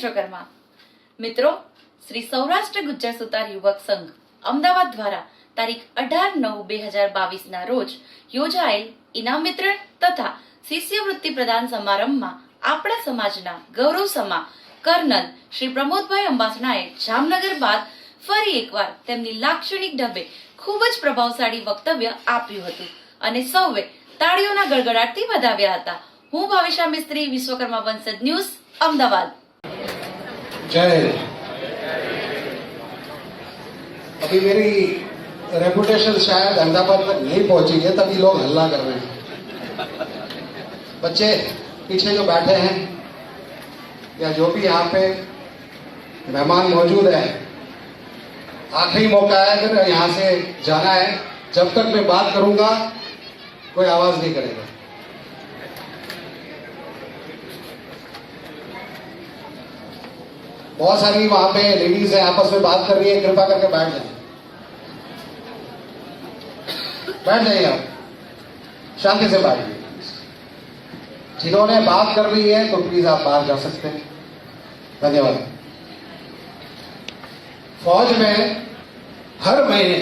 વિશ્વકર્મા। મિત્રો, શ્રી સૌરાષ્ટ્ર ગુજ્જર સુતાર યુવક સંઘ અમદાવાદ દ્વારા તારીખ 18/9/2022 ના રોજ યોજાયેલ ઇનામ વિતરણ તથા શિષ્યવૃત્તિ પ્રદાન સમારંભમાં આપણા સમાજના ગૌરવ સમા કર્નલ શ્રી પ્રમોદભાઈ અંબાસણાએ જામનગર બાદ ફરી એકવાર તેમની લાક્ષણિક ઢબે ખૂબ જ પ્રભાવશાળી વક્તવ્ય આપ્યું હતું અને સૌએ તાળીઓના ગડગડાટથી વધાવ્યા હતા। હું ભાવિશા મિસ્ત્રી, વિશ્વકર્મા વંશજ ન્યૂઝ, અમદાવાદ। जय। अभी मेरी रेपुटेशन शायद अहमदाबाद तक नहीं पहुंची है, तभी लोग हल्ला कर रहे हैं। बच्चे पीछे जो बैठे हैं या जो भी यहाँ पे मेहमान मौजूद है, आखिरी मौका है, अगर यहाँ से जाना है, जब तक मैं बात करूंगा कोई आवाज नहीं करेगा। बहुत सारी वहां पे लेडीज है, आपस में बात कर रही है, कृपा करके बैठ जाए, बैठ जाइए, आप शांति से बैठ जाइए। जिन्होंने बात कर रही है तो प्लीज आप बाहर जा सकते हैं। धन्यवाद। फौज में हर महीने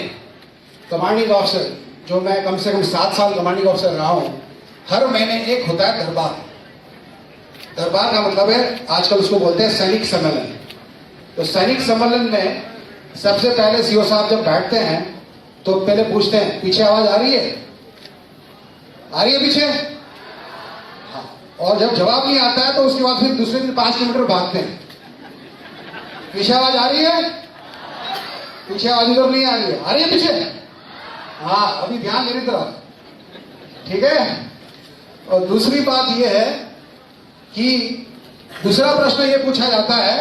कमांडिंग ऑफिसर, जो मैं कम से कम 7 साल कमांडिंग ऑफिसर रहा हूं, हर महीने एक होता है दरबार। दरबार का मतलब है आजकल उसको बोलते हैं सैनिक सम्मेलन। तो सैनिक सम्मेलन में सबसे पहले सीओ साहब जब बैठते हैं तो पहले पूछते हैं, पीछे आवाज आ रही है? आ रही है पीछे? हाँ। और जब जवाब नहीं आता है तो उसके बाद फिर दूसरे दिन 5 किलोमीटर भागते हैं, पीछे आवाज आ रही है? पीछे आवाज उधर नहीं आ रही है, आ रही है पीछे? हाँ, अभी ध्यान मेरी तरफ, ठीक है। और दूसरी बात यह है कि दूसरा प्रश्न ये पूछा जाता है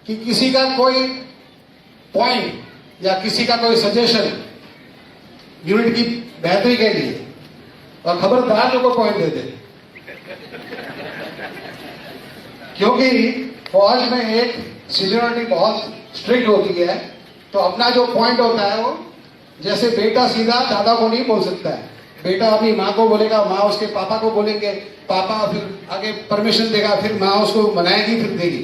कि किसी का कोई पॉइंट या किसी का कोई सजेशन यूनिट की बेहतरी के लिए, और खबरदार लोगों को पॉइंट दे दे, क्योंकि फौज में एक सीनियरिटी बहुत स्ट्रिक्ट होती है। तो अपना जो पॉइंट होता है वो, जैसे बेटा सीधा दादा को नहीं बोल सकता है, बेटा अपनी माँ को बोलेगा, माँ उसके पापा को बोलेंगे, पापा फिर आगे परमिशन देगा, फिर माँ उसको मनाएगी, फिर देगी।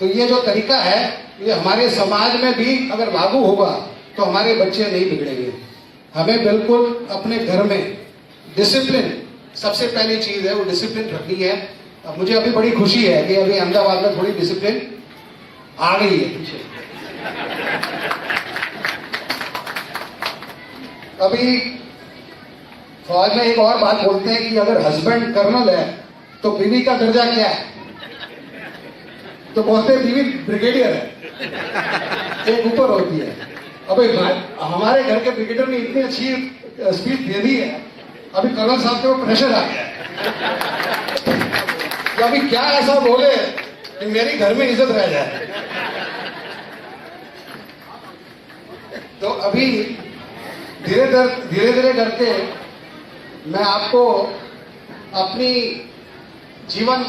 तो ये जो तरीका है ये हमारे समाज में भी अगर लागू होगा तो हमारे बच्चे नहीं बिगड़ेंगे। हमें बिल्कुल अपने घर में डिसिप्लिन सबसे पहली चीज है, वो डिसिप्लिन रखनी है। अब मुझे अभी बड़ी खुशी है कि अभी अहमदाबाद में थोड़ी डिसिप्लिन आ गई है पीछे। अभी फौज में एक और बात बोलते हैं कि अगर हस्बैंड कर्नल है तो बीवी का दर्जा क्या है? तो बोलते हैं बीवी ब्रिगेडियर है, एक ऊपर होती है। अभी हमारे घर के ब्रिगेडियर ने इतनी अच्छी स्पीच दे दी है, अभी कर्नल साहब के ऊपर प्रेशर आ गया है कि अभी क्या ऐसा बोले कि मेरी घर में इज्जत रह जाए। तो अभी धीरे धीरे करके मैं आपको अपनी जीवन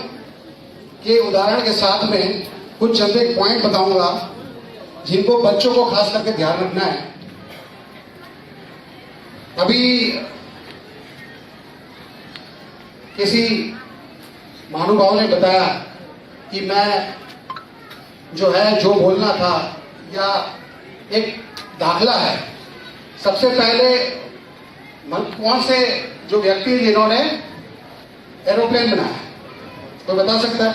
के उदाहरण के साथ में कुछ चंद एक पॉइंट बताऊंगा जिनको बच्चों को खास करके ध्यान रखना है। अभी किसी महानुभाव ने बताया कि मैं जो है जो बोलना था या एक दाखला है। सबसे पहले कौन से जो व्यक्ति जिन्होंने एरोप्लेन बनाया, कोई बता सकता है?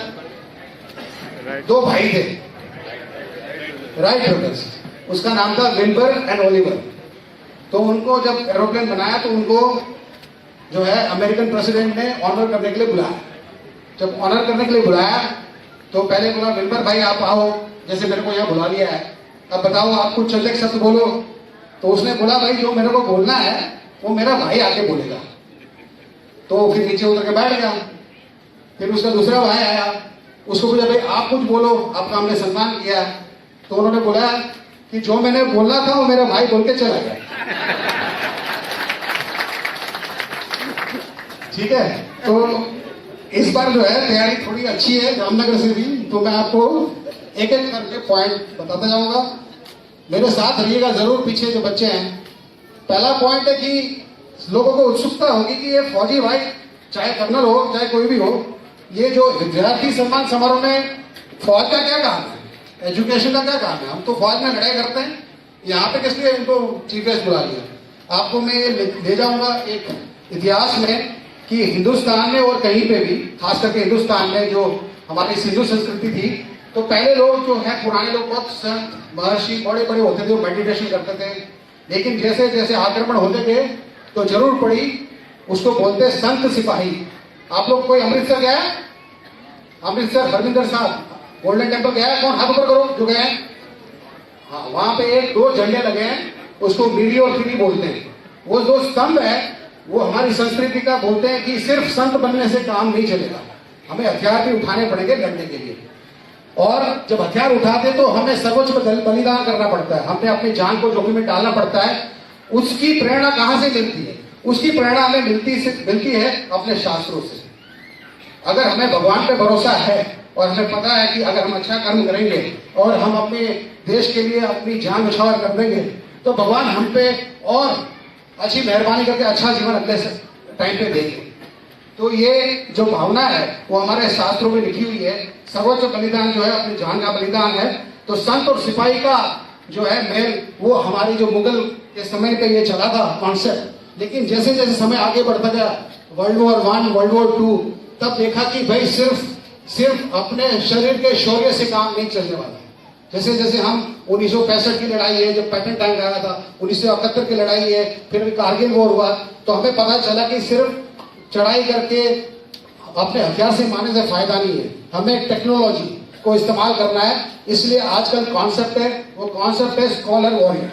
2 भाई थे, राइट ब्रदर्स। उसका नाम था विल्बर एंड ओलिवर। तो उनको जब एरोप्लेन बनाया तो उनको जो है अमेरिकन प्रेसिडेंट ने ऑनर करने के लिए बुलाया। जब ऑनर करने के लिए बुलाया तो पहले बोला, विल्बर भाई आप आओ, जैसे मेरे को यहाँ बुला लिया है, अब बताओ आप कुछ चंद एक शब्द बोलो। तो उसने बोला, भाई जो मेरे को बोलना है वो मेरा भाई आके बोलेगा। तो फिर नीचे उतर के बैठ गया। फिर उसका दूसरा भाई आया, उसको पूछा, भाई आप कुछ बोलो, आपका हमने सम्मान किया। तो उन्होंने बोला कि जो मैंने बोलना था वो मेरा भाई बोल के चला गया। ठीक है। तो इस बार जो है तैयारी थोड़ी अच्छी है जामनगर से भी, तो मैं आपको एक एक करके पॉइंट बताता जाऊंगा। मेरे साथ रहिएगा जरूर, पीछे जो बच्चे हैं। पहला पॉइंट है कि लोगों को उत्सुकता होगी कि ये फौजी भाई, चाहे कर्नल हो चाहे कोई भी हो, ये जो विद्यार्थी सम्मान समारोह में फौज का क्या काम है, एजुकेशन का क्या काम है? हम तो फौज में लड़ाई करते हैं, यहाँ पे किस लिए इनको चीफ गेस्ट बुला लिया? आपको मैं ये ले जाऊंगा एक इतिहास में कि हिंदुस्तान में और कहीं पे भी, खास करके हिंदुस्तान में जो हमारी सिंधु संस्कृति थी, तो पहले लोग जो है पुराने लोग बहुत संत महर्षि बड़े बड़े होते थे, वो मेडिटेशन करते थे। लेकिन जैसे जैसे आक्रमण होते गए तो जरूर पड़ी, उसको बोलते संत सिपाही। आप लोग कोई अमृतसर गया है? अमृतसर हरमिंदर साहब गोल्डन टेम्पल गया है? कौन हाथ ऊपर करो जो गए हैं। हाँ, वहां पे एक दो झंडे लगे हैं, उसको मीरी और फिरी बोलते हैं। वो जो स्तंभ है वो हमारी संस्कृति का बोलते हैं कि सिर्फ संत बनने से काम नहीं चलेगा, हमें हथियार भी उठाने पड़ेंगे लड़ने के लिए। और जब हथियार उठाते तो हमें सर्वोच्च बलिदान करना पड़ता है, हमें अपनी जान को जोखिम में डालना पड़ता है। उसकी प्रेरणा कहां से मिलती है? उसकी प्रेरणा हमें मिलती है अपने शास्त्रों से। अगर हमें भगवान पे भरोसा है और हमें पता है कि अगर हम अच्छा कर्म करेंगे और हम अपने देश के लिए अपनी जान न्यौछावर कर देंगे तो भगवान हम पे और अच्छी मेहरबानी करके अच्छा जीवन अगले टाइम पे देंगे। तो ये जो भावना है वो हमारे शास्त्रों में लिखी हुई है। सर्वोच्च बलिदान जो है अपनी जान का बलिदान है। तो संत और सिपाही का जो है मेल, वो हमारी जो मुगल के समय पे ये चला था कॉन्सेप्ट। लेकिन जैसे जैसे समय आगे बढ़ता गया, वर्ल्ड वॉर 1, वर्ल्ड वॉर 2, तब देखा कि भाई सिर्फ अपने शरीर के शौर्य से काम नहीं चलने वाला। जैसे जैसे हम 1965 की लड़ाई है, जब पैटर्न टैंक आया था, 1971 की लड़ाई है, फिर अभी कारगिल वॉर हुआ, तो हमें पता चला कि सिर्फ चढ़ाई करके अपने हथियार से मारने से फायदा नहीं है, हमें टेक्नोलॉजी को इस्तेमाल करना है। इसलिए आजकल कॉन्सेप्ट है, वो कॉन्सेप्ट है scholar warrior.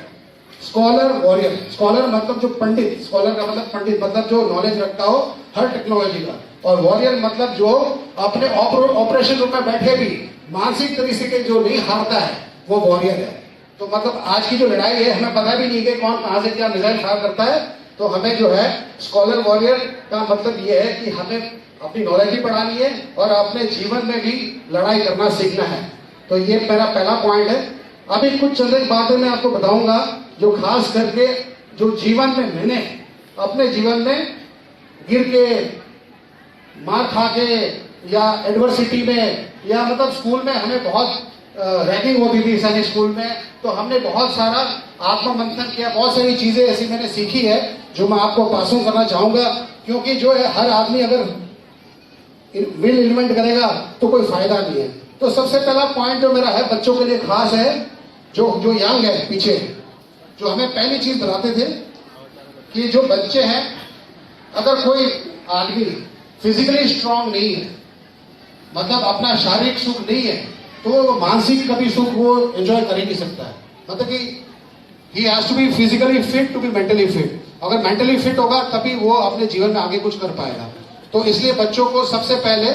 Scholar warrior, scholar मतलब जो पंडित, स्कॉलर का मतलब पंडित, मतलब जो नॉलेज रखता हो हर टेक्नोलॉजी का, और वॉरियर मतलब जो अपने ऑपरेशन रूम में बैठे भी मानसिक तरीके के जो नहीं हारता है, वो वॉरियर है। तो मतलब आज की जो लड़ाई है हमें पता भी नहीं कि कौन कहां से क्या मिसाइल फायर करता है। तो हमें जो है स्कॉलर वॉरियर का मतलब ये है कि हमें अपनी नॉलेज भी बढ़ानी है और अपने जीवन में भी लड़ाई करना सीखना है। तो ये मेरा पहला पॉइंट है। अभी कुछ चंद बातें मैं आपको बताऊंगा जो खास करके जो जीवन में मैंने अपने जीवन में गिर के, मार खा के, या एडवर्सिटी में, या मतलब स्कूल में हमें बहुत रैगिंग होती थी सैनिक स्कूल में, तो हमने बहुत सारा आत्ममंथन किया, बहुत सारी चीजें ऐसी मैंने सीखी है जो मैं आपको पास ऑन करना चाहूंगा। क्योंकि जो है हर आदमी अगर विल इन्वेंट करेगा तो कोई फायदा नहीं है। तो सबसे पहला पॉइंट जो मेरा है बच्चों के लिए खास है, जो यंग है पीछे, जो हमें पहली चीज बताते थे कि जो बच्चे हैं, अगर कोई आदमी फिजिकली स्ट्रांग नहीं है, मतलब अपना शारीरिक सुख नहीं है, तो मानसिक कभी सुख वो एंजॉय कर ही नहीं सकता है। मतलब कि he has to be physically fit to be mentally fit. अगर मेंटली फिट होगा तभी वो अपने जीवन में आगे कुछ कर पाएगा। तो इसलिए बच्चों को सबसे पहले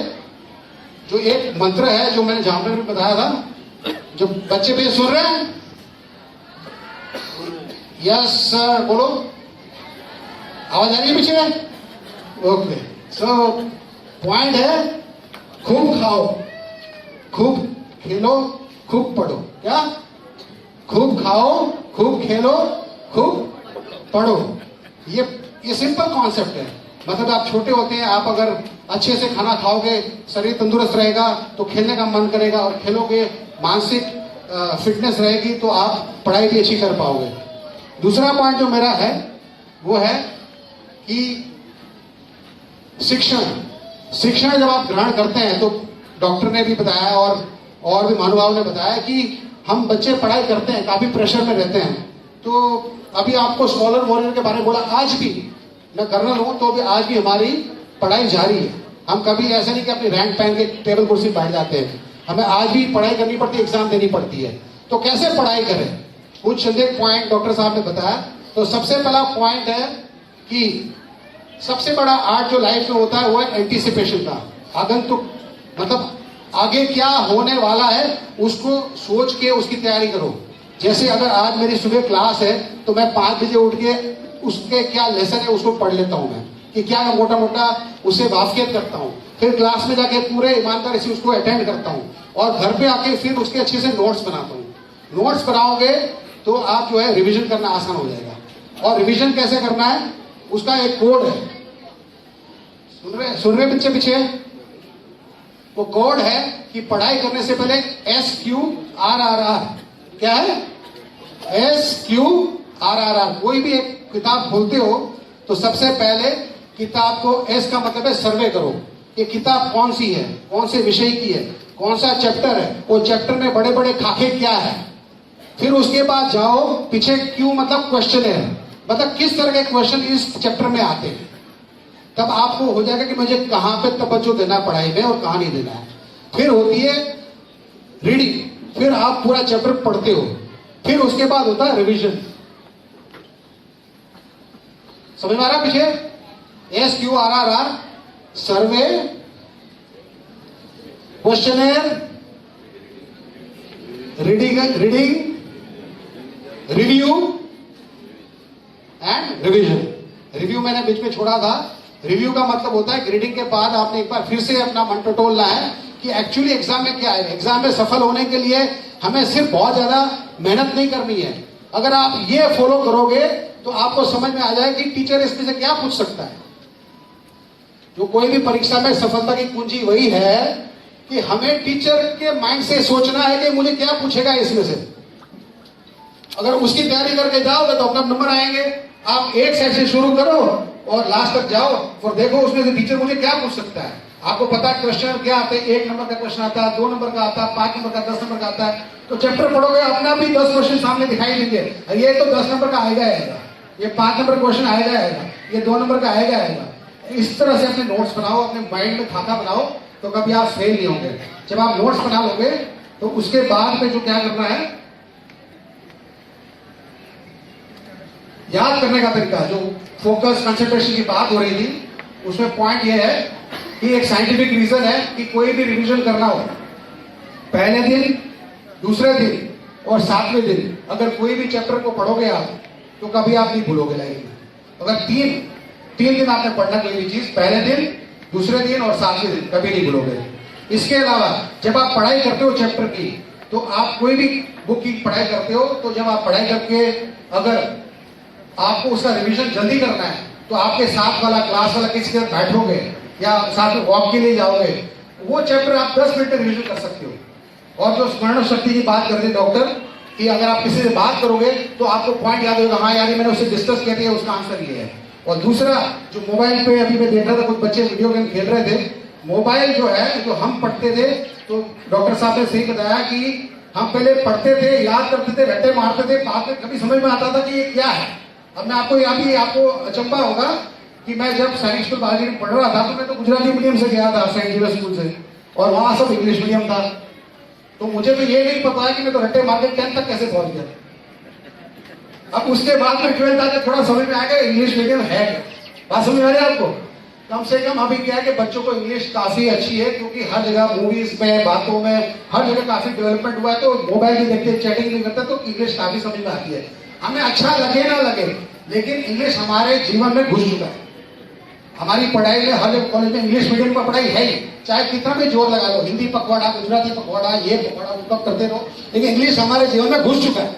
जो एक मंत्र है, जो मैंने जहां पर भी बताया था, जो बच्चे भी सुन रहे हैं, यस सर, बोलो, आवाज आ रही है पीछे? ओके। सो पॉइंट है, खूब खाओ, खूब खेलो, खूब पढ़ो। क्या? खूब खाओ, खूब खेलो, खूब पढ़ो। ये सिंपल कॉन्सेप्ट है। मतलब आप छोटे होते हैं, आप अगर अच्छे से खाना खाओगे, शरीर तंदुरुस्त रहेगा, तो खेलने का मन करेगा, और खेलोगे, मानसिक फिटनेस रहेगी, तो आप पढ़ाई भी अच्छी कर पाओगे। दूसरा पॉइंट जो मेरा है वो है कि शिक्षण जब आप ग्रहण करते हैं, तो डॉक्टर ने भी बताया और भी महानुभाव ने बताया कि हम बच्चे पढ़ाई करते हैं, काफी प्रेशर में रहते हैं। तो अभी आपको स्कॉलर वॉरियर के बारे में बोला, आज भी मैं कर्नल हूं तो भी आज भी हमारी पढ़ाई जारी है। हम कभी ऐसा नहीं कि अपनी रैंक पहन के टेबल कुर्सी बैठ जाते हैं, हमें आज भी पढ़ाई करनी पड़ती है, एग्जाम देनी पड़ती है। तो कैसे पढ़ाई करें, कुछ संदेह पॉइंट डॉक्टर साहब ने बताया। तो सबसे पहला पॉइंट है कि सबसे बड़ा आर्ट जो लाइफ में होता है वो है एंटीसिपेशन का, आगंतुक, मतलब आगे क्या होने वाला है उसको सोच के उसकी तैयारी करो। जैसे अगर आज मेरी सुबह क्लास है तो मैं 5 बजे उठ के उसके क्या लेसन है उसको पढ़ लेता हूं, मैं कि क्या है मोटा मोटा उससे वाकिफियत करता हूं, फिर क्लास में जाके पूरे ईमानदारी से उसको अटेंड करता हूं, और घर पे आके फिर उसके अच्छे से नोट्स बनाता हूं। नोट्स बनाओगे तो आप जो है रिवीजन करना आसान हो जाएगा। और रिवीजन कैसे करना है उसका एक कोड है, सुन रहे पीछे? वो कोड है कि पढ़ाई करने से पहले SQRRR, क्या है SQRRR। कोई भी एक किताब खोलते हो तो सबसे पहले किताब को, एस का मतलब है सर्वे करो, ये किताब कौन सी है, कौन से विषय की है, कौन सा चैप्टर है, वो चैप्टर में बड़े बड़े खाके क्या है। फिर उसके बाद जाओ पीछे, क्यों मतलब क्वेश्चन है, मतलब किस तरह के क्वेश्चन इस चैप्टर में आते हैं। तब आपको हो जाएगा कि मुझे कहां पे तवज्जो देना है पढ़ाई में और कहां नहीं देना है। फिर होती है रीडिंग, फिर आप पूरा चैप्टर पढ़ते हो, फिर उसके बाद होता है रिवीजन। समझ में आ रहा पीछे SQRRR, survey, questionnaire, reading, review and revision. Review मैंने बीच में छोड़ा था। रिव्यू का मतलब होता है रीडिंग के बाद आपने एक बार फिर से अपना मन टटोलना है कि एक्चुअली एग्जाम में क्या है। एग्जाम में सफल होने के लिए हमें सिर्फ बहुत ज्यादा मेहनत नहीं करनी है। अगर आप ये फॉलो करोगे तो आपको समझ में आ जाए कि टीचर इसमें से क्या पूछ सकता है। जो कोई भी परीक्षा में सफलता की कुंजी वही है कि हमें टीचर के माइंड से सोचना है कि मुझे क्या पूछेगा इसमें से। अगर उसकी तैयारी करके जाओगे तो अपना नंबर आएंगे। आप एक सेट से शुरू करो और लास्ट तक जाओ और देखो उसमें से टीचर मुझे क्या पूछ सकता है। आपको पता है क्वेश्चन क्या आते हैं, 1 नंबर का क्वेश्चन आता है, 2 नंबर का आता है, 5 नंबर का, 10 नंबर का आता है। तो चैप्टर पढ़ोगे अपना भी 10 क्वेश्चन सामने दिखाई देंगे। ये तो 10 नंबर का आएगा, ये 5 नंबर क्वेश्चन आएगा, ये 2 नंबर का आएगा। इस तरह से अपने नोट्स बनाओ, अपने माइंड में खाका बनाओ, तो कभी आप फेल नहीं होंगे। जब आप नोट्स बना लोगे तो उसके बाद में जो क्या करना है, याद करने का तरीका, जो फोकस कंसंट्रेशन की बात हो रही थी, उसमें पॉइंट ये है कि एक साइंटिफिक रीजन है कि कोई भी रिवीजन करना हो, पहले दिन, दूसरे दिन और 7वें दिन अगर कोई भी चैप्टर को पढ़ोगे आप तो कभी आप नहीं भूलोगे लाइफ में। अगर तीन दिन आपने पढ़ना कोई भी चीज, पहले दिन, दूसरे दिन और 7वें दिन, कभी नहीं भूलोगे। इसके अलावा जब आप पढ़ाई करते हो चैप्टर की, तो आप कोई भी बुक की पढ़ाई करते हो, तो जब आप पढ़ाई करके अगर आपको उसका रिवीजन जल्दी करना है तो आपके साथ वाला क्लास वाला किसी के साथ बैठोगे या साथ में वॉक के लिए जाओगे, वो चैप्टर आप 10 मिनट में रिवीजन कर सकते हो। और जो स्मरण शक्ति की बात करते हैं डॉक्टर, कि अगर आप किसी से बात करोगे तो आपको पॉइंट याद होगा, हाँ यार मैंने उससे डिस्कस किया था, उसका आंसर ये है। और दूसरा, जो मोबाइल पे अभी मैं देख रहा था कुछ बच्चे वीडियो गेम खेल रहे थे, मोबाइल जो है, जो हम पढ़ते थे तो डॉक्टर साहब ने सही बताया कि हम पहले पढ़ते थे, याद करते थे, रट्टे मारते थे, बाद में कभी समझ में आता था कि ये क्या है। अब मैं आपको यहाँ भी आपको अचंभा होगा कि मैं जब सैनिक स्कूल बालाजी में पढ़ रहा था तो मैं तो गुजराती मीडियम से गया था, सेंट जेवियर स्कूल से, और वहां सब इंग्लिश मीडियम था। तो मुझे तो ये नहीं पता है कि मैं तो रट्टे मार के 10th तक कैसे पहुंच गया। अब उसके बाद में 12th आके थोड़ा समझ में आ गया इंग्लिश मीडियम है क्या। बात समझ आ रही है आपको? कम से कम अभी क्या है कि बच्चों को इंग्लिश काफी अच्छी है, क्योंकि हर जगह मूवीज में, बातों में, हर जगह काफी डेवलपमेंट हुआ है। तो मोबाइल भी देखते, चैटिंग भी करते, तो इंग्लिश काफी समझ में आती है। हमें अच्छा लगे ना लगे, लेकिन इंग्लिश हमारे जीवन में घुस चुका है। हमारी पढ़ाई में, हर कॉलेज में इंग्लिश मीडियम का पढ़ाई है ही, चाहे कितना भी जोर लगा लो, हिंदी पखवाड़ा, गुजराती पखवाड़ा, ये पखवाड़ा, वो कब करते रहो, लेकिन इंग्लिश हमारे जीवन में घुस चुका है।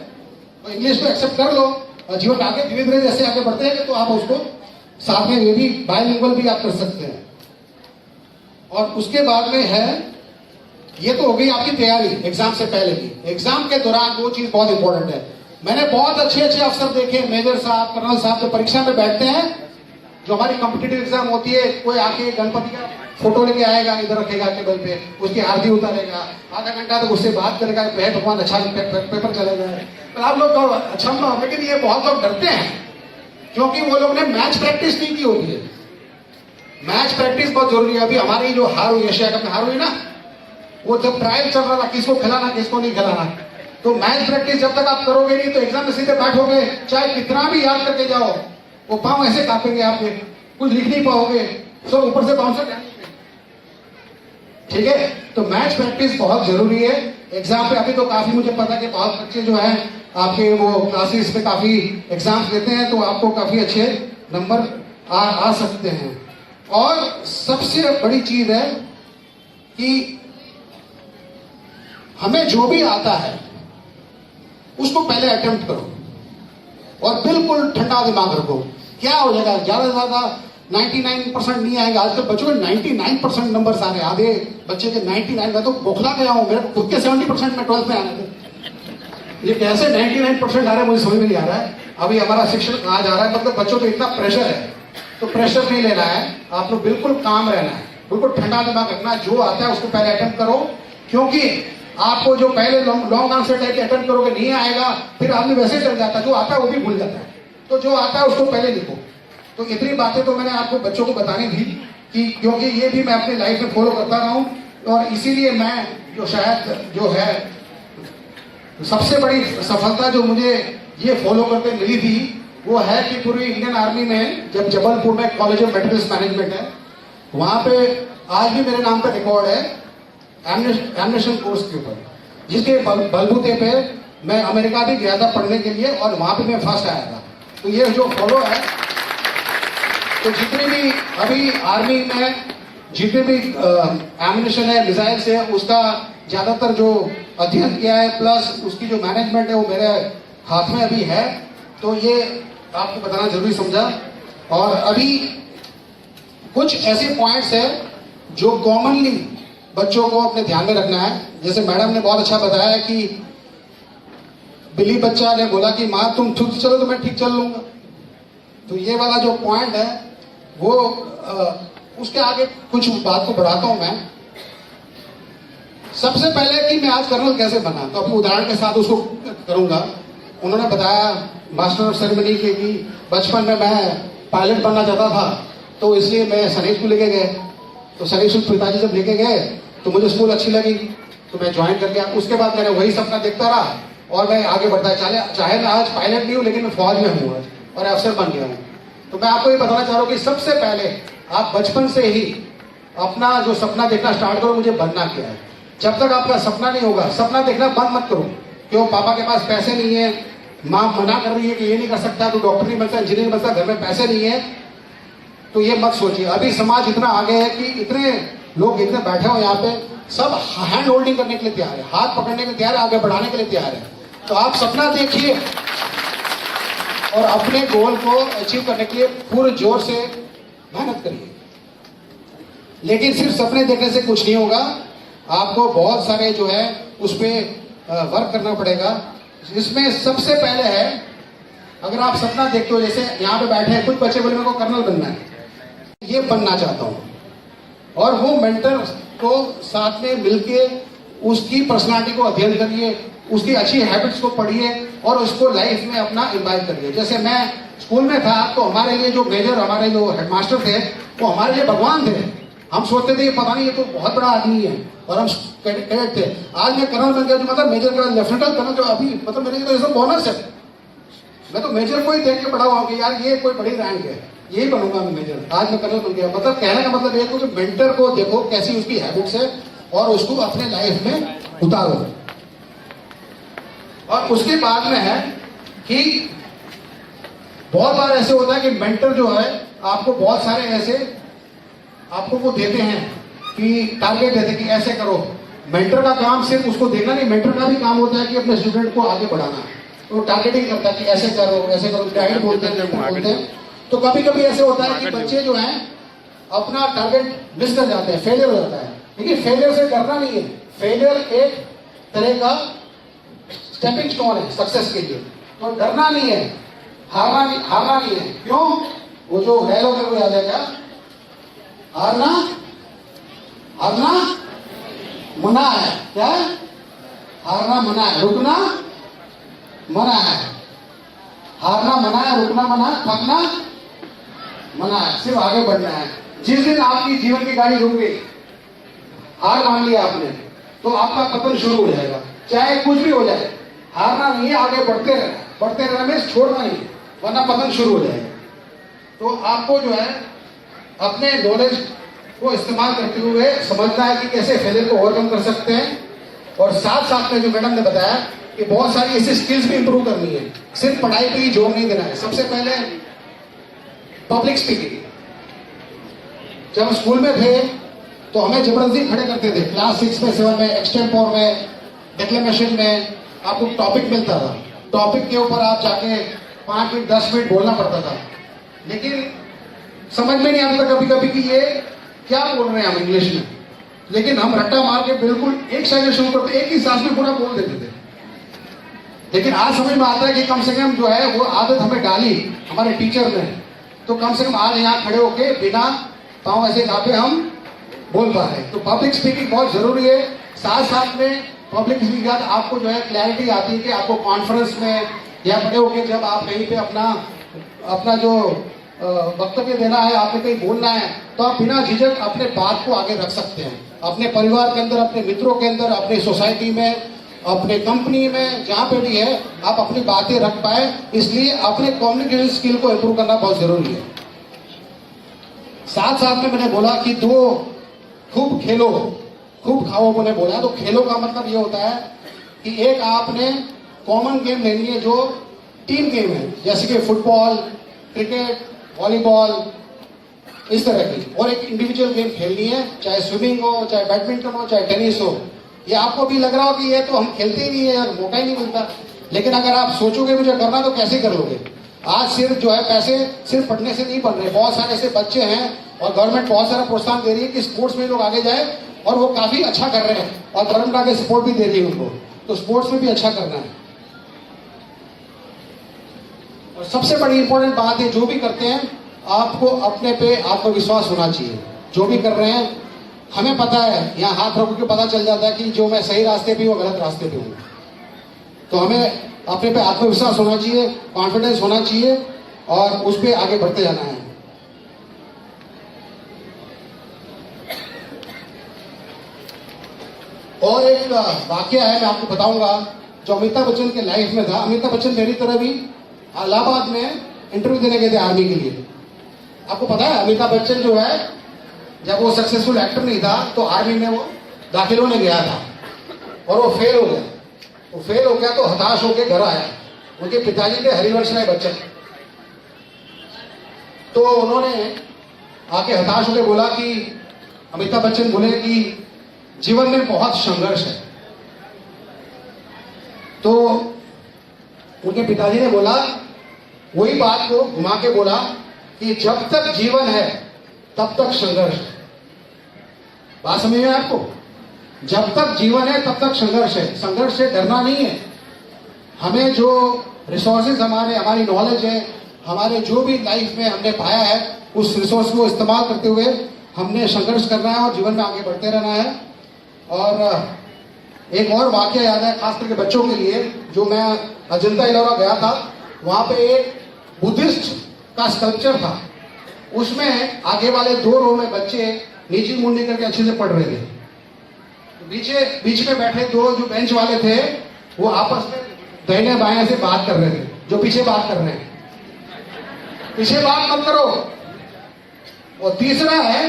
तो इंग्लिश को एक्सेप्ट कर लो और जीवन आगे धीरे धीरे जैसे आगे बढ़ते हैं तो आप उसको साथ में ये भी बायलिंगुअल भी आप कर सकते हैं। और उसके बाद में है, ये तो हो गई आपकी तैयारी एग्जाम से पहले की। एग्जाम के दौरान वो चीज बहुत इंपॉर्टेंट है। मैंने बहुत अच्छे अच्छे अफसर देखे, मेजर साहब, कर्नल साहब, जो परीक्षा में बैठते हैं, जो हमारी कॉम्पिटिटिव एग्जाम होती है, कोई आके गणपति का फोटो लेके आएगा, इधर रखेगा टेबल पे, उसकी आरती उतारेगा, आधा घंटा तक उससे बात करेगा, भगवान अच्छा पेपर चलेगा। तो आप लोग अच्छा, लेकिन ये बहुत लोग डरते हैं क्योंकि वो लोग ने मैच प्रैक्टिस नहीं की होती है। मैच प्रैक्टिस बहुत जरूरी है। अभी हमारी जो हार हुई, एशिया कप में हार हुई ना, वो जब ट्रायल चल रहा था, किसको खिलाना किसको नहीं खिलाना, तो मैच प्रैक्टिस जब तक आप करोगे नहीं तो एग्जाम में सीधे बैठोगे, चाहे कितना भी याद करके जाओ, वो पांव ऐसे कांपेंगे आपके, कुछ लिख नहीं पाओगे, सब ऊपर से बाउंसर। ठीक है, तो मैच प्रैक्टिस बहुत जरूरी है एग्जाम पे। अभी तो काफी मुझे पता है कि बहुत बच्चे जो है आपके वो क्लासेस पे काफी एग्जाम्स देते हैं, तो आपको काफी अच्छे नंबर आ सकते हैं। और सबसे बड़ी चीज है कि हमें जो भी आता है उसको पहले अटेम्प्ट करो और बिल्कुल ठंडा दिमाग रखो। क्या हो जाएगा, ज्यादा से ज्यादा 99% नहीं आएंगे। आजकल बच्चों के 99% नंबर आ रहे हैं, आधे बच्चे के 99। मैं तो बौखला गया हूँ, मेरे खुद के 70% में 12th में आ रहे थे। ये कैसे 99% आ रहे हैं मुझे समझ में नहीं आ रहा है। अभी हमारा शिक्षण कहाँ जा रहा है, मतलब बच्चों को इतना प्रेशर है, तो प्रेशर नहीं लेना है, आप लोग बिल्कुल काम रहना है, बिल्कुल ठंडा दिमाग रखना। जो आता है उसको पहले अटेम्प्ट करो, क्योंकि आपको जो पहले लॉन्ग आंसर टाइप के अटेम्प्ट करोगे नहीं आएगा, फिर आदमी वैसे चल जाता है, जो आता है वो भी भूल जाता है। तो जो आता है उसको पहले लिखो। तो इतनी बातें तो मैंने आपको बच्चों को बतानी थी, कि क्योंकि ये भी मैं अपनी लाइफ में फॉलो करता रहा हूँ, और इसीलिए मैं जो शायद जो है सबसे बड़ी सफलता जो मुझे ये फॉलो करके मिली थी, वो है कि पूरी इंडियन आर्मी में जब जबलपुर में कॉलेज ऑफ मेटेरियल्स मैनेजमेंट है, वहां पे आज भी मेरे नाम पे रिकॉर्ड है एमनेशन कोर्स के ऊपर, जिसके बलबूते पे मैं अमेरिका भी गया था पढ़ने के लिए, और वहां पे मैं फर्स्ट आया था। तो ये जो फॉलो है, तो जितने भी अभी आर्मी में जितने भी एमनेशन है, मिसाइल्स है, उसका ज्यादातर जो अध्ययन किया है, प्लस उसकी जो मैनेजमेंट है वो मेरे हाथ में अभी है। तो ये आपको बताना जरूरी समझा। और अभी कुछ ऐसे पॉइंट्स है जो कॉमनली बच्चों को अपने ध्यान में रखना है। जैसे मैडम ने बहुत अच्छा बताया कि बिल्ली बच्चा ने बोला कि माँ तुम ठीक चलो तो मैं ठीक चल लूंगा। तो ये वाला जो पॉइंट है वो उसके आगे कुछ बात को बढ़ाता हूं मैं। सबसे पहले कि मैं आज कर्नल कैसे बना, तो अपने उदाहरण के साथ उसको करूंगा। उन्होंने बताया मास्टर ऑफ सेरेमनी के कि बचपन में मैं पायलट बनना चाहता था, तो इसलिए मैं सैनिक स्कूल लेके गए। तो सैनिक स्कूल पिताजी जब लेके गए तो मुझे स्कूल अच्छी लगी, तो मैं ज्वाइन कर गया। उसके बाद मैंने वही सपना देखता रहा और मैं आगे बढ़ता चाहे मैं आज पायलट नहीं हूँ, लेकिन मैं फौज में हूँ और अफसर बन गया हूँ। तो मैं आपको ये बताना चाह रहा हूँ कि सबसे पहले आप बचपन से ही अपना जो सपना देखना स्टार्ट करो, मुझे बनना क्या है। जब तक आपका सपना नहीं होगा, सपना देखना बंद मत करो। क्यों? पापा के पास पैसे नहीं है, माँ मना कर रही है कि ये नहीं कर सकता, तो डॉक्टर नहीं बनता, इंजीनियर बनता, घर में पैसे नहीं है, तो ये मत सोचिए। अभी समाज इतना आगे है कि इतने लोग इतने बैठे हो यहाँ पे, सब हैंड होल्डिंग करने के लिए तैयार है, हाथ पकड़ने के लिए तैयार है, आगे बढ़ाने के लिए तैयार है। तो आप सपना देखिए और अपने गोल को अचीव करने के लिए पूरे जोर से मेहनत करिए। लेकिन सिर्फ सपने देखने से कुछ नहीं होगा, आपको बहुत सारे जो है उस पर वर्क करना पड़ेगा। इसमें सबसे पहले है, अगर आप सपना देखते हो, जैसे यहाँ पे बैठे हैं कुछ बच्चे बोले मेरे को कर्नल बनना है, ये बनना चाहता हूँ, और वो मेंटर को साथ में मिलके उसकी पर्सनालिटी को अध्ययन करिए, उसकी अच्छी हैबिट्स को पढ़िए और उसको लाइफ में अपना इम्बाइब करिए। जैसे मैं स्कूल में था तो हमारे लिए जो मेजर, हमारे जो हेडमास्टर थे, वो हमारे लिए भगवान थे। हम सोचते थे पता नहीं ये तो बहुत बड़ा आदमी है, और हम कैडेट थे। आज मैं कर्नल बन गया, जो मतलब मेजर कर्नल, लेफ्टिनेंट कर्नल, जो अभी मतलब मेरे लिए तो ये बोनस है। मैं तो मेजर को ही देख के बड़ा हुआ कि यार ये कोई बड़ी रैंक है, यही बनूंगा मैं मेजर। आज मैं कर्नल बन गया। मतलब कहने का मतलब ये कि मेंटर को देखो कैसी उसकी हैबिट्स है और उसको अपने लाइफ में उतारो। और उसके बाद में है कि बहुत बार ऐसे होता है कि मेंटर जो है आपको बहुत सारे ऐसे आपको वो देते हैं कि टारगेट देते हैं कि ऐसे करो। मेंटर का काम सिर्फ उसको देना नहीं, मेंटर का भी काम होता है कि अपने स्टूडेंट को आगे बढ़ाना। तो टारगेटिंग करता है कि ऐसे करो, ऐसे करो, गाइड बोलते हैं। तो कभी कभी ऐसे होता है कि बच्चे जो हैं अपना टारगेट मिस कर जाते हैं, फेलियर हो जाता है। लेकिन फेलियर से डरना नहीं है, फेलियर एक तरह का स्टेपिंग स्टोन है सक्सेस के लिए। तो डरना नहीं है, हारना नहीं है। क्यों? वो जो डायलॉग है वो याद है क्या? हारना मना है। क्या? हारना मना है, रुकना मना है। हारना मना है, रुकना मना है, थकना मना है, सिर्फ आगे बढ़ना है। जिस दिन आपकी जीवन की गाड़ी रुक गई, हार मान लिया आपने, तो आपका पतन शुरू हो जाएगा। चाहे कुछ भी हो जाए, हारना नहीं है, आगे बढ़ते रहना में छोड़ना नहीं है, वरना पतन शुरू हो जाएगा। तो आपको जो है अपने नॉलेज को इस्तेमाल करते हुए समझना है कि कैसे फेलियर को ओवरकम कर सकते हैं। और साथ साथ में जो मैडम ने बताया कि बहुत सारी ऐसी स्किल्स भी इंप्रूव करनी है, सिर्फ पढ़ाई पे ही जोर नहीं देना है। सबसे पहले पब्लिक स्पीकिंग। जब हम स्कूल में थे तो हमें जबरदस्ती खड़े करते थे, क्लास 6 में, 7 में, एक्सटेम्पोर में, डिक्लेमेशन में आपको टॉपिक मिलता था। टॉपिक के ऊपर आप जाके 5 मिनट 10 मिनट बोलना पड़ता था। लेकिन समझ में नहीं आता कभी कभी कि ये क्या बोल रहे हैं हम इंग्लिश में, लेकिन हम रट्टा मार के बिल्कुल एक शायरी शुरू करते, एक ही सांस में पूरा बोल देते थे। लेकिन आज समझ में आता है कि कम से कम जो है वो आदत हमें डाली हमारे टीचर ने, तो कम से कम आज यहाँ खड़े होके बिना पाँव ऐसे कांपे हम बोल पा रहे हैं। तो पब्लिक स्पीकिंग बहुत जरूरी है। साथ साथ में पब्लिक स्पीकिंग के बाद आपको जो है क्लैरिटी आती है कि आपको कॉन्फ्रेंस में या बड़े होके जब आप कहीं पे अपना जो वक्तव्य देना है, आपने कहीं बोलना है, तो आप बिना झिझक अपने बात को आगे रख सकते हैं। अपने परिवार के अंदर, अपने मित्रों के अंदर, अपनी सोसाइटी में, अपने कंपनी में, जहाँ पे भी है आप अपनी बातें रख पाए। इसलिए अपने कम्युनिकेशन स्किल को इंप्रूव करना बहुत जरूरी है। साथ साथ में मैंने बोला कि दो खूब खेलो खूब खाओ मैंने बोला। तो खेलों का मतलब ये होता है कि एक आपने कॉमन गेम लेनी है जो टीम गेम है, जैसे कि फुटबॉल, क्रिकेट, वॉलीबॉल, इस तरह की, और एक इंडिविजुअल गेम खेलनी है, चाहे स्विमिंग हो, चाहे बैडमिंटन हो, चाहे टेनिस हो। ये आपको भी लग रहा हो कि ये तो हम खेलते ही नहीं है यार, मौका ही नहीं मिलता, लेकिन अगर आप सोचोगे मुझे करना तो कैसे कर लोगे। आज सिर्फ जो है पैसे सिर्फ पढ़ने से नहीं बन रहे, बहुत सारे ऐसे बच्चे हैं और गवर्नमेंट बहुत सारा प्रोत्साहन दे रही है कि स्पोर्ट्स में लोग आगे जाए, और वो काफी अच्छा कर रहे हैं, और गवर्नमेंट आगे सपोर्ट भी दे रही है उनको। तो स्पोर्ट्स में भी अच्छा करना है। और सबसे बड़ी इंपॉर्टेंट बात है, जो भी करते हैं आपको अपने पे आत्मविश्वास होना चाहिए। जो भी कर रहे हैं, हमें पता है, यहाँ हाथ रख के पता चल जाता है कि जो मैं सही रास्ते पे हूँ, गलत रास्ते पे हूँ। तो हमें अपने पे आत्मविश्वास होना चाहिए, कॉन्फिडेंस होना चाहिए, और उस पर आगे बढ़ते जाना है। और एक वाकया है, मैं आपको बताऊंगा, जो अमिताभ बच्चन के लाइफ में था। अमिताभ बच्चन मेरी तरह भी इलाहाबाद में इंटरव्यू देने गए थे आर्मी के लिए। आपको पता है अमिताभ बच्चन जो है, जब वो सक्सेसफुल एक्टर नहीं था तो आर्मी में वो दाखिल होने गया था, और वो फेल हो गया। वो फेल हो गया तो हताश होकर घर आया। उनके पिताजी थे हरिवंश राय बच्चन। तो उन्होंने आके हताश होकर बोला कि अमिताभ बच्चन बोले कि जीवन में बहुत संघर्ष है। तो उनके पिताजी ने बोला, वही बात को घुमा के बोला कि जब तक जीवन है तब तक संघर्ष है। बात समझ में आपको? जब तक जीवन है तब तक संघर्ष है। संघर्ष से डरना नहीं है। हमें जो रिसोर्सेज हमारी नॉलेज है, हमारे जो भी लाइफ में हमने पाया है, उस रिसोर्स को इस्तेमाल करते हुए हमने संघर्ष करना है और जीवन में आगे बढ़ते रहना है। और एक और वाकया याद है, खास करके बच्चों के लिए, जो मैं अजंता एलोरा गया था, वहां पे एक बुद्धिस्ट का स्कल्पचर था। उसमें आगे वाले 2 रो में बच्चे नीचे मुंडी करके अच्छे से पढ़ रहे थे। बीच में बैठे 2 जो बेंच वाले थे, वो आपस में दाहिने बाएं से बात कर रहे थे, जो पीछे बात कर रहे हैं, पीछे बात मत करो। और तीसरा है,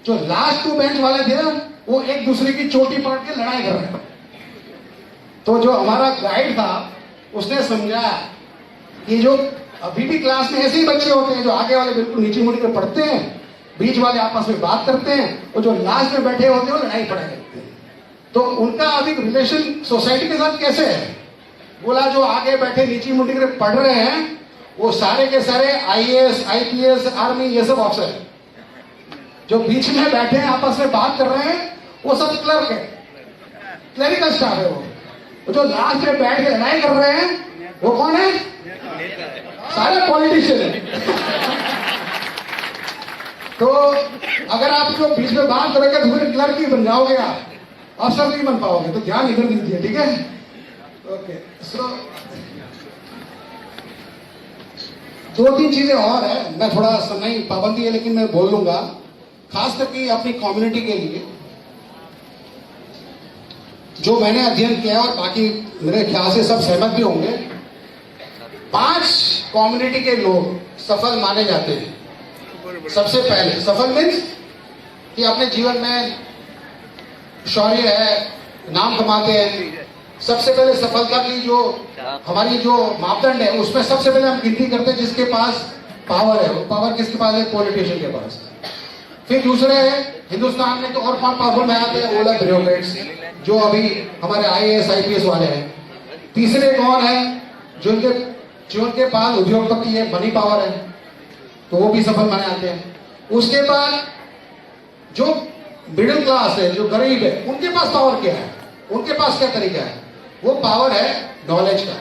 जो लास्ट 2 बेंच वाले थे ना, वो एक दूसरे की चोटी पकड़ के लड़ाई कर रहे हैं। तो जो हमारा गाइड था, उसने समझाया कि जो अभी भी क्लास में ऐसे ही बच्चे होते हैं, जो आगे वाले बिल्कुल नीचे मुड़ कर पढ़ते हैं, बीच वाले आपस में बात करते हैं, और जो लास्ट में बैठे होते हैं वो लड़ाई पड़ा करते हैं। तो उनका अभी रिलेशन सोसाइटी के साथ कैसे है? बोला जो आगे बैठे नीचे मुड़ कर पढ़ रहे हैं, वो सारे के सारे IAS, IPS, आर्मी, ये सब अफसर है। जो बीच में बैठे हैं आपस में बात कर रहे हैं, वो सब क्लर्क है, क्लरिकल स्टाफ है। वो जो लास्ट में बैठ के लड़ाई कर रहे हैं, वो कौन है? सारे पॉलिटिशियन है। तो अगर आप जो बीच में बात करोगे तो फिर क्लर्क ही बन जाओगे, आप अफसर नहीं बन पाओगे। तो ध्यान इधर दीजिए, ठीक है? ओके। सो 2-3 चीजें और है, मैं थोड़ा समय पाबंदी है लेकिन मैं बोल लूंगा, खास करके अपनी कम्युनिटी के लिए जो मैंने अध्ययन किया, और बाकी मेरे ख्याल से सब सहमत भी होंगे। 5 कम्युनिटी के लोग सफल माने जाते हैं। सबसे पहले सफल मीन्स कि अपने जीवन में शौर्य है, नाम कमाते हैं। सबसे पहले सफलता की जो हमारी जो मापदंड है, उसमें सबसे पहले हम गिनती करते हैं जिसके पास पावर है। वो पावर किसके पास है? पॉलिटिशियन के पास। फिर दूसरे है, हिंदुस्तान में तो और पावरफुल में आते हैं, वो है ब्यूरोक्रेट्स, जो अभी हमारे IAS, IPS वाले हैं। तीसरे कौन है? जो उनके पास उद्योगपति है, मनी पावर है, तो वो भी सफल माने जाते हैं। उसके बाद जो मिडिल क्लास है, जो गरीब है, उनके पास पावर क्या है, उनके पास क्या तरीका है? वो पावर है नॉलेज का।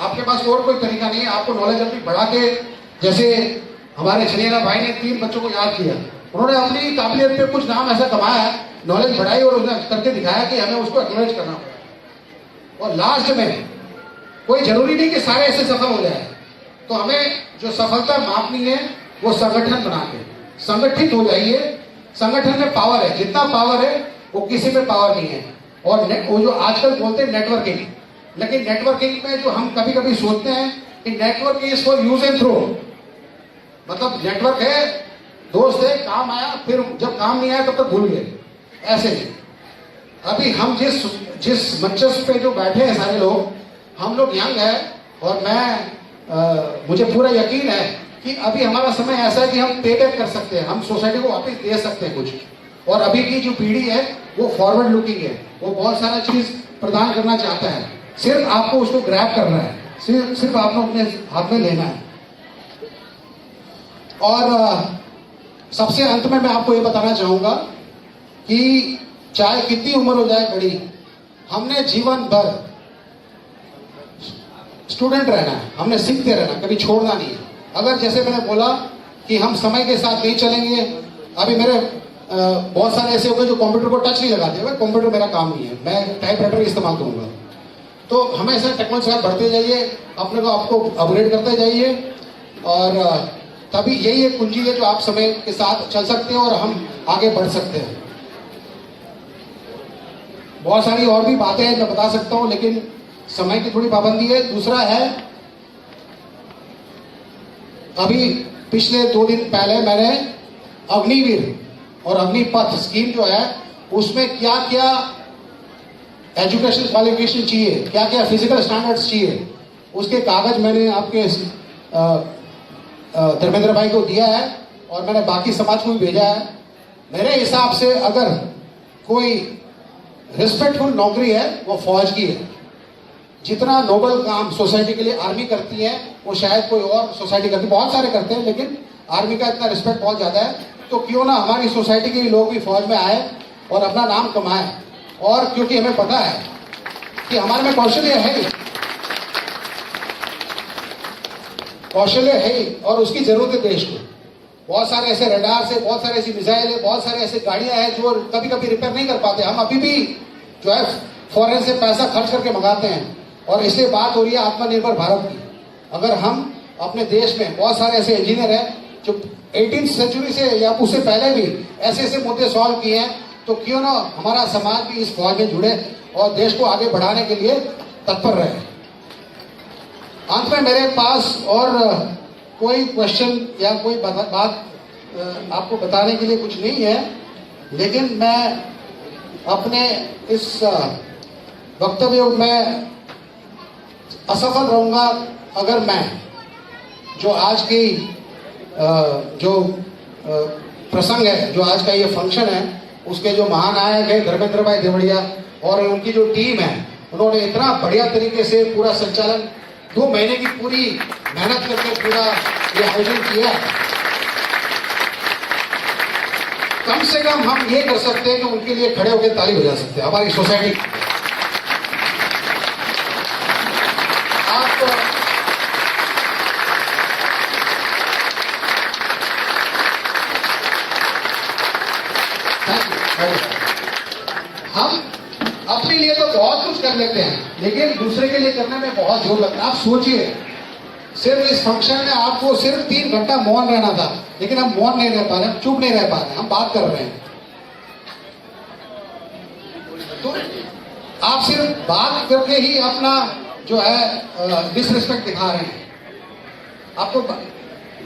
आपके पास और कोई तरीका नहीं है। आपको नॉलेज अपनी बढ़ा के, जैसे हमारे छनेरा भाई ने 3 बच्चों को याद किया, उन्होंने अपनी काबिलियत पे कुछ नाम ऐसा कमाया, नॉलेज बढ़ाई और उसने करके दिखाया कि हमें उसको एक्नॉलेज करना पड़ा। और लास्ट में कोई जरूरी नहीं कि सारे ऐसे सफल हो जाए, तो हमें जो सफलता मापनी है वो संगठन बना के संगठित हो जाइए। संगठन में पावर है, जितना पावर है वो किसी में पावर नहीं है। और वो जो आजकल बोलते हैं नेटवर्किंग, लेकिन नेटवर्किंग में जो हम कभी कभी सोचते हैं कि network is for use and throw, मतलब नेटवर्क है, दोस्त है, काम आया, फिर जब काम नहीं आया तब तक भूल गए, ऐसे नहीं। अभी हम जिस मंचस पे जो बैठे हैं सारे लोग, हम लोग यंग है और मुझे पूरा यकीन है कि अभी हमारा समय ऐसा है कि हम पे बैक कर सकते हैं, हम सोसाइटी को वापस दे सकते हैं कुछ। और अभी की जो पीढ़ी है वो फॉरवर्ड लुकिंग है, वो बहुत सारा चीज प्रदान करना चाहता है, सिर्फ आपको उसको ग्रैब करना है, सिर्फ आपको अपने हाथ में लेना है। और सबसे अंत में मैं आपको ये बताना चाहूंगा कि चाहे कितनी उम्र हो जाए बड़ी, हमने जीवन भर स्टूडेंट रहना है, हमने सीखते रहना, कभी छोड़ना नहीं है। अगर जैसे मैंने बोला कि हम समय के साथ नहीं चलेंगे, अभी मेरे बहुत सारे ऐसे हो गए जो कंप्यूटर को टच नहीं लगाते, भाई कंप्यूटर मेरा काम नहीं है, मैं टाइपराइटर इस्तेमाल करूंगा। तो हमेशा टेक्नोलॉजी साथ बढ़ते जाइए, अपने को आपको अपग्रेड करते जाइए, और तभी यही एक कुंजी है जो आप समय के साथ चल सकते हैं और हम आगे बढ़ सकते हैं। बहुत सारी और भी बातें हैं मैं बता सकता हूं, लेकिन समय की थोड़ी पाबंदी है। दूसरा है, अभी पिछले 2 दिन पहले मैंने अग्निवीर और अग्निपथ स्कीम जो है उसमें क्या क्या एजुकेशन क्वालिफिकेशन चाहिए, क्या क्या फिजिकल स्टैंडर्ड्स चाहिए, उसके कागज मैंने आपके धर्मेंद्र भाई को दिया है और मैंने बाकी समाज को भी भेजा है। मेरे हिसाब से अगर कोई रिस्पेक्टफुल नौकरी है वो फौज की है। जितना नोबल काम सोसाइटी के लिए आर्मी करती है वो शायद कोई और सोसाइटी करती है, बहुत सारे करते हैं, लेकिन आर्मी का इतना रिस्पेक्ट बहुत ज्यादा है। तो क्यों ना हमारी सोसाइटी के लोग भी फौज में आए और अपना नाम कमाए। और क्योंकि हमें पता है कि हमारे में कौशल्य है ही, कौशल्य है ही, और उसकी जरूरत है देश को। बहुत सारे ऐसे रडार से, बहुत सारे ऐसी मिसाइल है, बहुत सारे ऐसे गाड़ियां हैं जो कभी कभी रिपेयर नहीं कर पाते। हम अभी भी जो है फॉरेन से पैसा खर्च करके मंगाते हैं, और इसलिए बात हो रही है आत्मनिर्भर भारत की। अगर हम अपने देश में बहुत सारे ऐसे इंजीनियर हैं जो 18वीं सेंचुरी से या उससे पहले भी ऐसे ऐसे मुद्दे सॉल्व किए हैं, तो क्यों ना हमारा समाज भी इस फौज में जुड़े और देश को आगे बढ़ाने के लिए तत्पर रहे। अंत में मेरे पास और कोई क्वेश्चन या कोई बात आपको बताने के लिए कुछ नहीं है, लेकिन मैं अपने इस वक्तव्य में असफल रहूंगा अगर मैं जो आज की जो प्रसंग है, जो आज का ये फंक्शन है, उसके जो महानायक है धर्मेंद्र भाई देवड़िया और उनकी जो टीम है, उन्होंने इतना बढ़िया तरीके से पूरा संचालन 2 महीने की पूरी मेहनत करके पूरा ये आयोजन किया। कम से कम हम ये कर सकते हैं कि उनके लिए खड़े होकर ताली बजा सकते हैं हमारी सोसाइटी। आप हम अपने लिए तो बहुत कुछ कर लेते हैं, लेकिन दूसरे के लिए करने में बहुत जोर लगता है। आप सोचिए, सिर्फ इस फंक्शन में आपको सिर्फ 3 घंटा मौन रहना था, लेकिन हम मौन नहीं रह पा रहे, हम चुप नहीं रह पा रहे, हम बात कर रहे हैं। तो आप सिर्फ बात करके ही अपना जो है डिसरिस्पेक्ट दिखा रहे हैं। आपको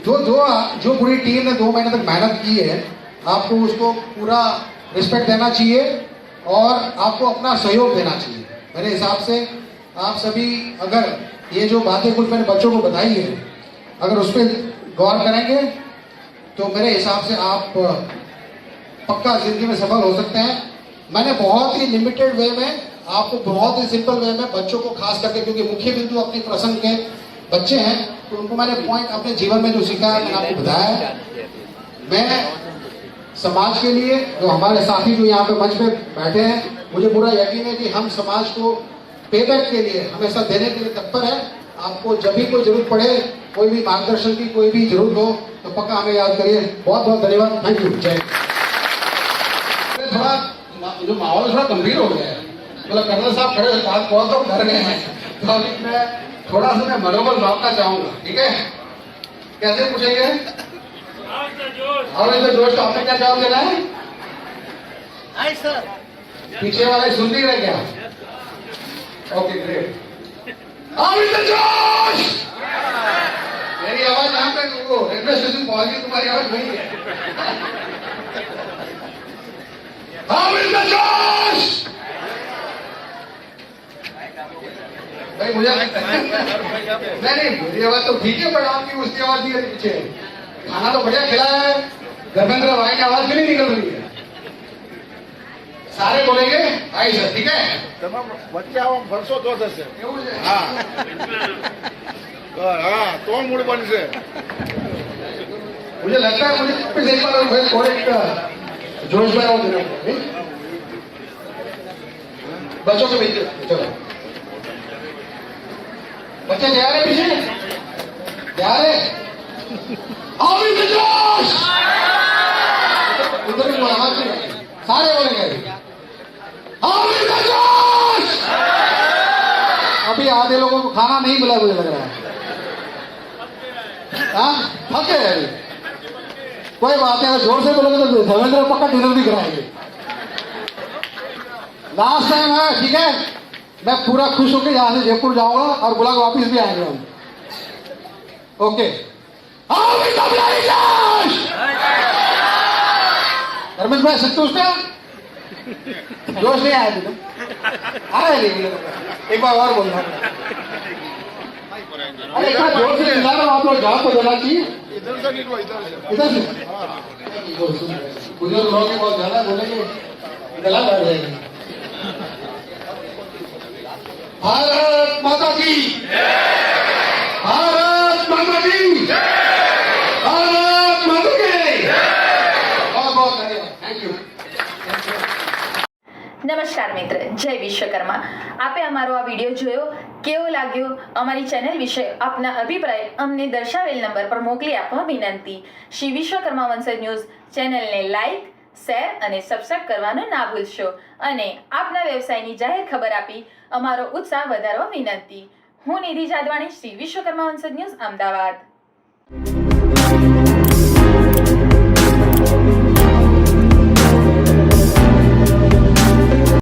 जो पूरी टीम ने 2 महीने तक मेहनत की है, आपको उसको पूरा रिस्पेक्ट देना चाहिए और आपको अपना सहयोग देना चाहिए। मेरे हिसाब से आप सभी अगर ये जो बातें कुछ मैंने बच्चों को बताई है, अगर उस पर गौर करेंगे तो मेरे हिसाब से आप पक्का जिंदगी में सफल हो सकते हैं। मैंने बहुत ही लिमिटेड वे में आपको बहुत ही सिंपल वे में बच्चों को खास करके, क्योंकि मुख्य बिंदु अपनी प्रसंग के बच्चे हैं, तो उनको मैंने पॉइंट अपने जीवन में जो सीखा है मैंने आपको बताया है। मैं समाज के लिए, जो हमारे साथी जो यहाँ पे मंच पे बैठे हैं, मुझे पूरा यकीन है कि हम समाज को पेबैक के लिए हमेशा देने के लिए तत्पर है। आपको जब भी कोई जरूरत पड़े, कोई भी मार्गदर्शन की कोई भी जरूरत हो तो पक्का हमें याद करिए। बहुत बहुत धन्यवाद। Thank you. जय। थोड़ा जो माहौल थोड़ा गंभीर हो गया है, मतलब कर्नल साहब खड़े बहुत लोग डर गए हैं, तो अभी मैं थोड़ा सा मैं मनोबल मापना चाहूंगा। ठीक है, कैसे पूछेंगे? और इधर जोश, तो आपने क्या जवाब देना है? सर पीछे वाले सुन नहीं रहे क्या? Okay great. जोश, मेरी आवाज यहाँ पे वो रेलवे स्टेशन पहुंच गई, तुम्हारी आवाज नहीं है। जोश भाई, मुझे नहीं, मेरी आवाज तो ठीक है, पर आपकी उसकी आवाज नहीं है पीछे। खाना तो बढ़िया खिलाया है, धर्मेंद्र भाई की आवाज भी नहीं निकल रही है। सारे बोलेंगे आई सर, ठीक है? તમામ વચ્ચે આવો ફરશો તો થશે. એવું છે? હા હા તો મૂળ બનશે. मुझे लगता है मुझे वापस एक बार फिर और एक जोश में और देना पड़ेगा। बच्चों के बीच चलो, बच्चे तैयार है? पीछे तैयार है? आओ भी जोश, उधर भी आवाज नहीं है, सारे बोलेंगे आओ भी जोश। अभी आधे लोगों को खाना नहीं मिला, मुझे लग रहा है। हाँ, थके हैं अभी। कोई बात नहीं, अगर जोर से बोलोगे तो धर्मेंद्र पक्का डिनर भी कराएंगे। लास्ट टाइम है, ठीक है? मैं पूरा खुश होकर यहाँ से जयपुर जाऊंगा और बुला के वापिस भी आएंगे हम। ओके, धर्मेंद्र भाई संतुष्ट है? जोश नहीं आया तुझे? आ रहा है, एक बार और बोलना। अरे इतना जोर से चिल्ला रहा हूं, आप लोग जवाब को देना चाहिए। ઇધર સે નીકળો, ઇધર से. इधर से बुजुर्ग लोग के बहुत ज्यादा बोलेंगे, गला बैठ जाएंगे। भारत माता की, भारत माता की, भारत माता की। बहुत बहुत धन्यवाद। Thank you. નમસ્કાર મિત્ર, જય વિશ્વકર્મા. આપે અમારો આ વિડીયો જોયો, કેવો લાગ્યો? અમારી ચેનલ વિશે આપના અભિપ્રાય અમને દર્શાવેલ નંબર પર મોકલી આપવા વિનંતી. શ્રી વિશ્વકર્મા વંશજ ન્યૂઝ ચેનલને લાઇક, શેર અને સબસ્ક્રાઇબ કરવાનું ના ભૂલશો અને આપના વ્યવસાયની જાહેર ખબર આપી અમારો ઉત્સાહ વધારવા વિનંતી. હું નિધિ જાદવાણી, શ્રી વિશ્વકર્મા વંશજ ન્યૂઝ, અમદાવાદ.